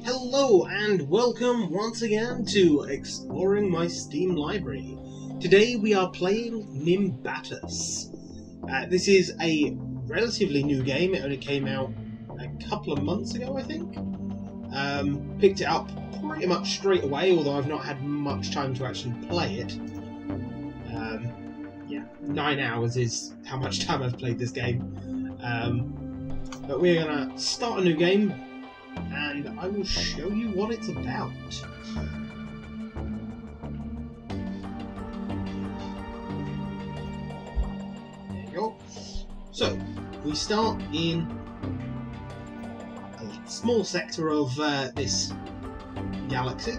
Hello and welcome once again to Exploring My Steam Library. Today we are playing Nimbatus. This is a relatively new game. It only came out a couple of months ago, I think. Picked it up pretty much straight away, although I've not had much time to actually play it. 9 hours is how much time I've played this game. But we're going to start a new game, and I will show you what it's about. There you go. So, we start in a small sector of this galaxy.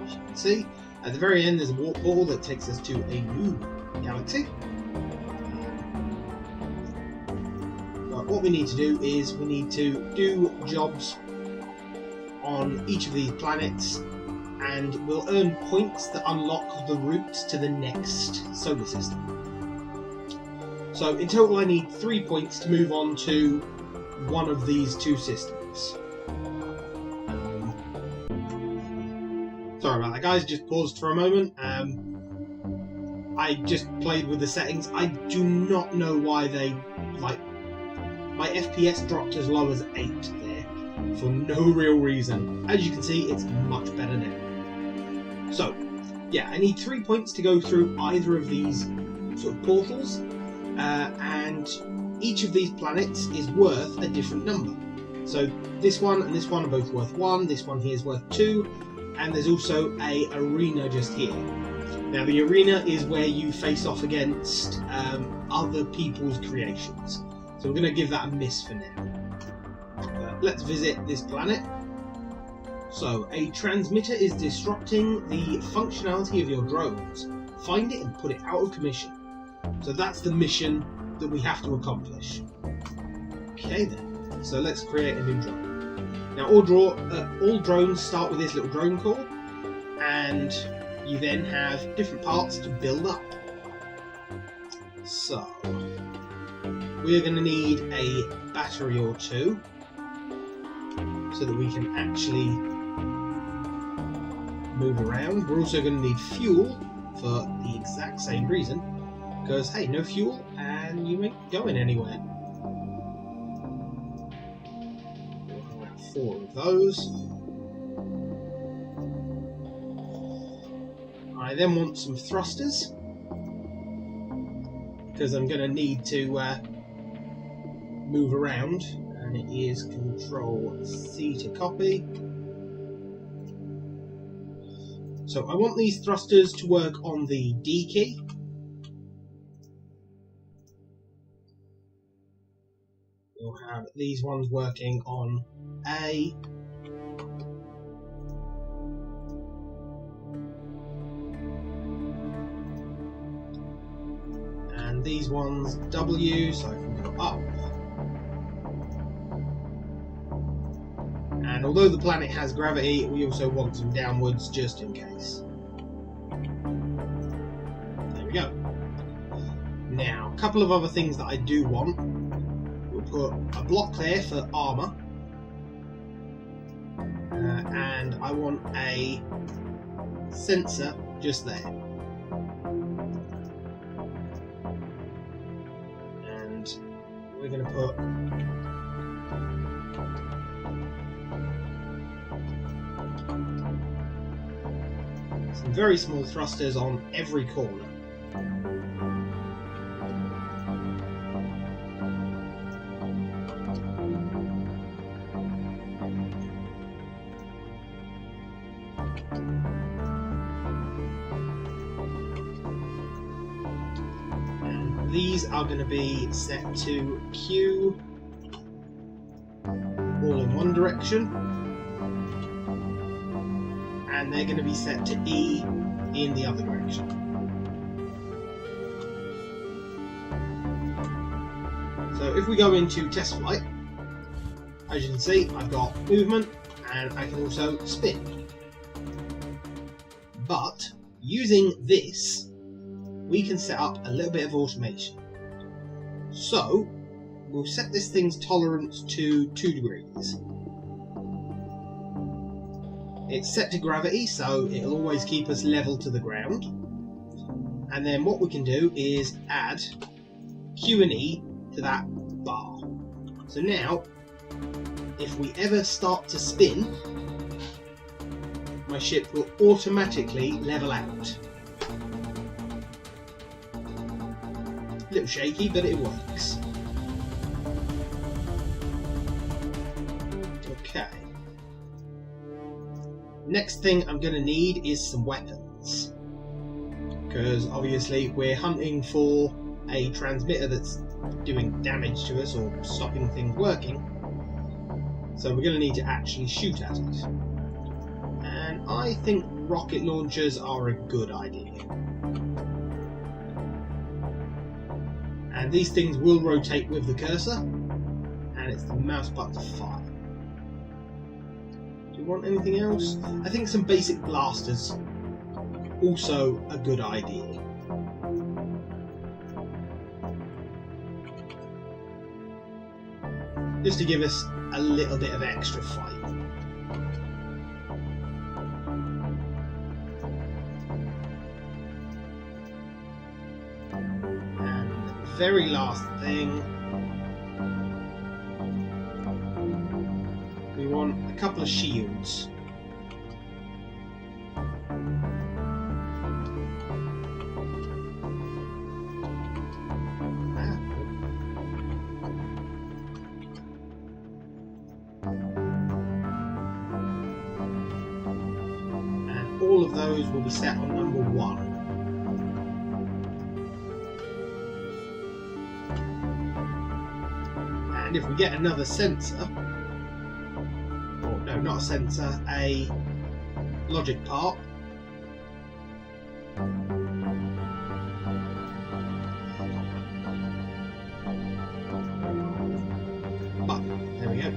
As you can see, at the very end there's a warp portal that takes us to a new galaxy. What we need to do is we need to do jobs on each of these planets, and we'll earn points that unlock the route to the next solar system. So in total I need 3 points to move on to one of these two systems. Sorry about that, guys, just paused for a moment. I just played with the settings. I do not know why they my FPS dropped as low as 8 there, for no real reason. As you can see, it's much better now. So, yeah, I need 3 points to go through either of these sort of portals, and each of these planets is worth a different number. So this one and this one are both worth 1, this one here is worth 2, and there's also a arena just here. Now the arena is where you face off against other people's creations. So we're going to give that a miss for now. Let's visit this planet. So, a transmitter is disrupting the functionality of your drones. Find it and put it out of commission. So that's the mission that we have to accomplish. Okay then, so let's create a new drone. Now all drones start with this little drone core, and you then have different parts to build up. So we're going to need a battery or two so that we can actually move around. We're also going to need fuel for the exact same reason, because hey, no fuel and you ain't going anywhere. We'll have 4 of those. I then want some thrusters, because I'm going to need to move around, and it is Control C to copy. So I want these thrusters to work on the D key. We'll have these ones working on A. And these ones W, so I can go up. And although the planet has gravity, we also want some downwards just in case. There we go. Now, a couple of other things that I do want. We'll put a block there for armour. And I want a sensor just there. And we're going to put some very small thrusters on every corner. And these are going to be set to Q, all in one direction. And they're going to be set to E in the other direction. So if we go into test flight, as you can see, I've got movement and I can also spin. But using this, we can set up a little bit of automation. So we'll set this thing's tolerance to 2 degrees. It's set to gravity, so it'll always keep us level to the ground. And then what we can do is add Q and E to that bar. So now, if we ever start to spin, my ship will automatically level out. A little shaky, but it works. Okay. Next thing I'm going to need is some weapons. Because obviously we're hunting for a transmitter that's doing damage to us or stopping things working. So we're going to need to actually shoot at it. And I think rocket launchers are a good idea. And these things will rotate with the cursor, and it's the mouse button to fire. Do you want anything else? I think some basic blasters, also a good idea. Just to give us a little bit of extra fight. And the very last thing, we want a couple of shields. All of those will be set on number 1. And if we get another sensor, or no, not a sensor, a logic part, button, there we go.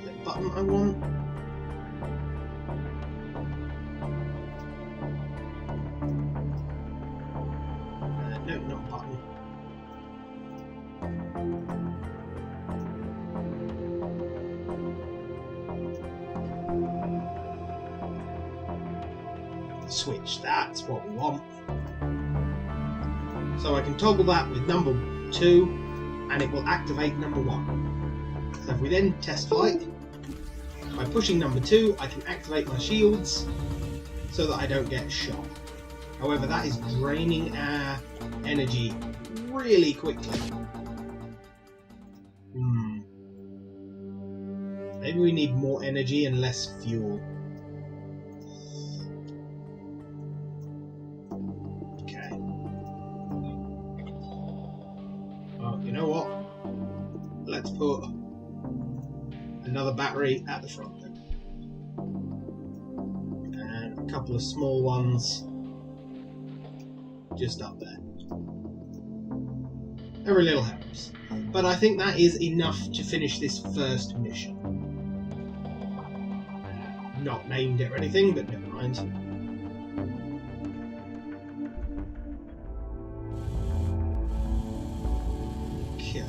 The button I want. No, not button. Switch, that's what we want. So I can toggle that with number 2 and it will activate number 1. So if we then test flight, by pushing number 2 I can activate my shields so that I don't get shot. However, that is draining our energy really quickly. Maybe we need more energy and less fuel. Okay. Well, you know what? Let's put another battery at the front then. And a couple of small ones just up there. Every little helps. But I think that is enough to finish this first mission. Not named it or anything, but never mind. Okay.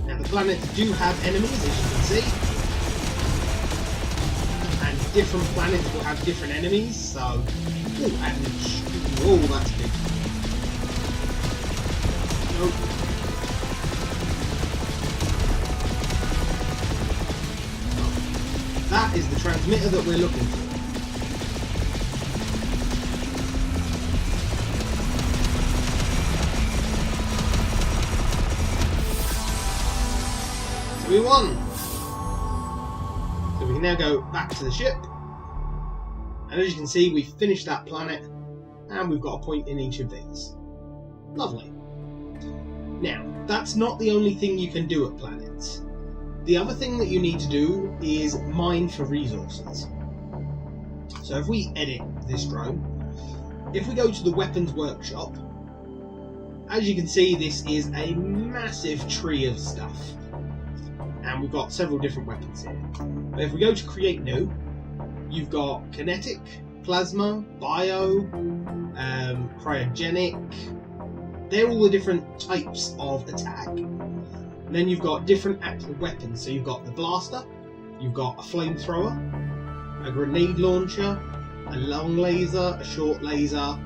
Now the planets do have enemies, as you can see. Different planets will have different enemies, so... Ooh, and... Oh, that's big. Nope. That is the transmitter that we're looking for. So we won! So we can now go back to the ship. And as you can see, we've finished that planet, and we've got a point in each of these. Lovely. Now, that's not the only thing you can do at planets. The other thing that you need to do is mine for resources. So if we edit this drone, if we go to the weapons workshop, as you can see, this is a massive tree of stuff. And we've got several different weapons here. But if we go to create new, you've got kinetic, plasma, bio, cryogenic, they're all the different types of attack. And then you've got different actual weapons. So you've got the blaster, you've got a flamethrower, a grenade launcher, a long laser, a short laser,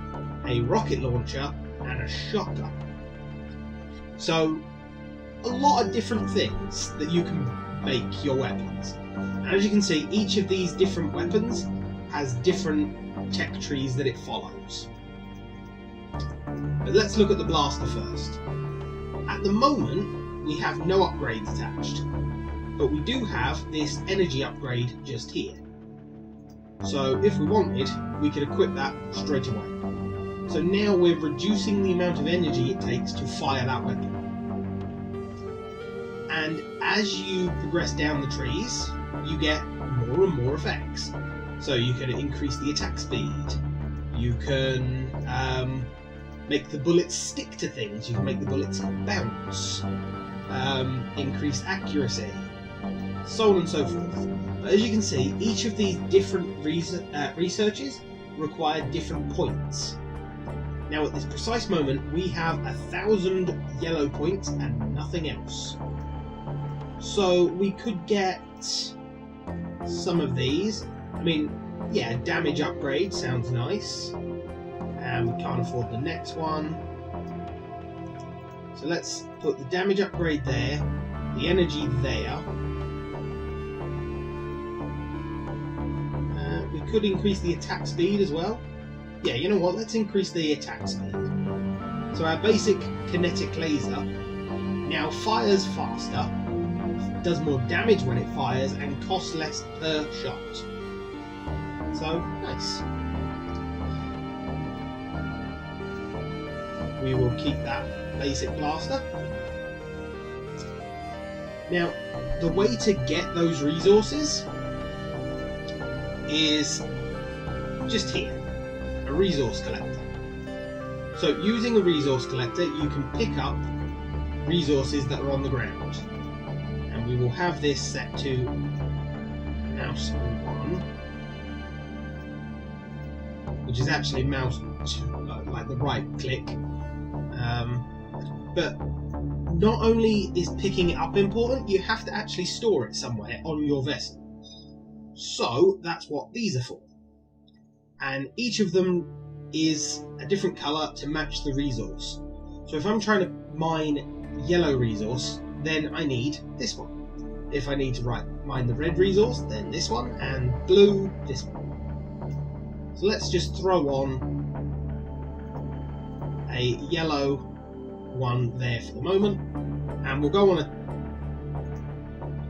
a rocket launcher, and a shotgun. So a lot of different things that you can make your weapons. And as you can see, each of these different weapons has different tech trees that it follows. But let's look at the blaster first. At the moment, we have no upgrades attached, but we do have this energy upgrade just here. So if we wanted, we could equip that straight away. So now we're reducing the amount of energy it takes to fire that weapon. And as you progress down the trees, you get more and more effects. So you can increase the attack speed, you can make the bullets stick to things, you can make the bullets bounce, increase accuracy, so on and so forth. But as you can see, each of these different researches require different points. Now at this precise moment, we have 1,000 yellow points and nothing else. So we could get some of these. I mean, yeah, damage upgrade sounds nice. And we can't afford the next one. So let's put the damage upgrade there, the energy there. We could increase the attack speed as well. Yeah, you know what, let's increase the attack speed. So our basic kinetic laser now fires faster, does more damage when it fires, and costs less per shot. So, nice. We will keep that basic blaster. Now, the way to get those resources is just here, a resource collector. So using a resource collector, you can pick up resources that are on the ground. And we will have this set to mouse 1, which is actually mouse 2, like the right click. But not only is picking it up important, you have to actually store it somewhere on your vessel. So that's what these are for. And each of them is a different colour to match the resource. So if I'm trying to mine yellow resource, then I need this one. If I need to mine the red resource, then this one, and blue, this one. So let's just throw on a yellow one there for the moment, and we'll go on a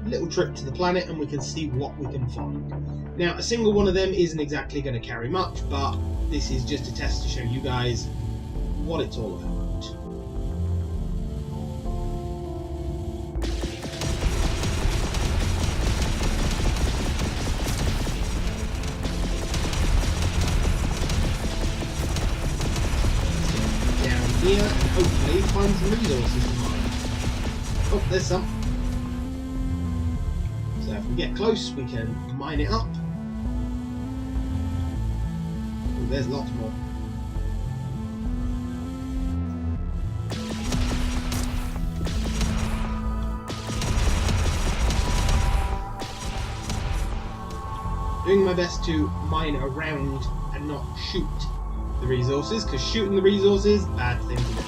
little trip to the planet and we can see what we can find. Now, a single one of them isn't exactly going to carry much, but this is just a test to show you guys what it's all about. Here and hopefully find some resources to mine. Oh, there's some. So if we get close, we can mine it up. Oh, there's lots more. Doing my best to mine around and not shoot the resources, because shooting the resources, bad thing to do.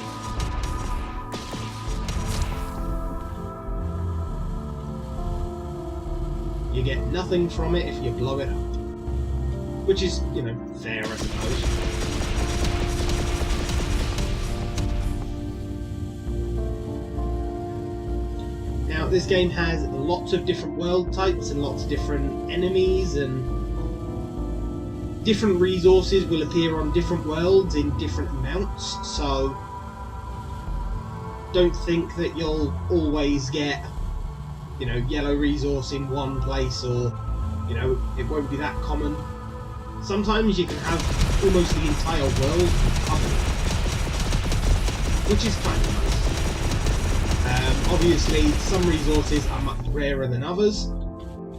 You get nothing from it if you blow it up. Which is, you know, fair, I suppose. Now, this game has lots of different world types and lots of different enemies, and different resources will appear on different worlds in different amounts, so don't think that you'll always get, you know, yellow resource in one place, or, you know, it won't be that common. Sometimes you can have almost the entire world covered, which is kind of nice. Obviously, some resources are much rarer than others.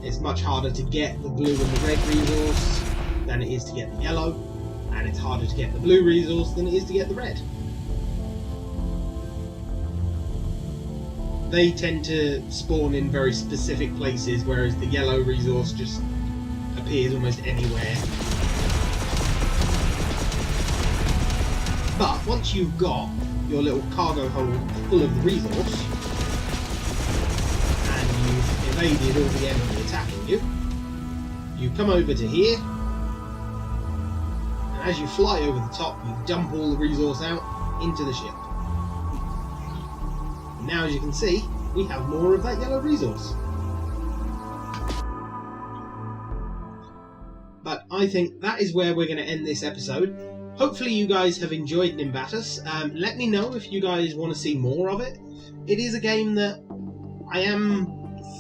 It's much harder to get the blue and the red resource than it is to get the yellow, and it's harder to get the blue resource than it is to get the red. they tend to spawn in very specific places, whereas the yellow resource just appears almost anywhere. But once you've got your little cargo hold full of the resource, and you've evaded all the enemy attacking you, you come over to here, and as you fly over the top, you dump all the resource out into the ship. And now, as you can see, we have more of that yellow resource. But I think that is where we're going to end this episode. Hopefully you guys have enjoyed Nimbatus. Let me know if you guys want to see more of it. It is a game that I am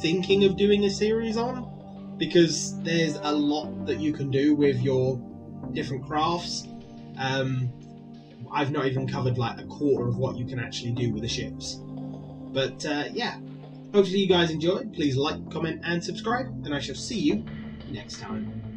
thinking of doing a series on, because there's a lot that you can do with your different crafts. I've not even covered like a quarter of what you can actually do with the ships. But yeah, hopefully you guys enjoyed. Please like, comment and subscribe, and I shall see you next time.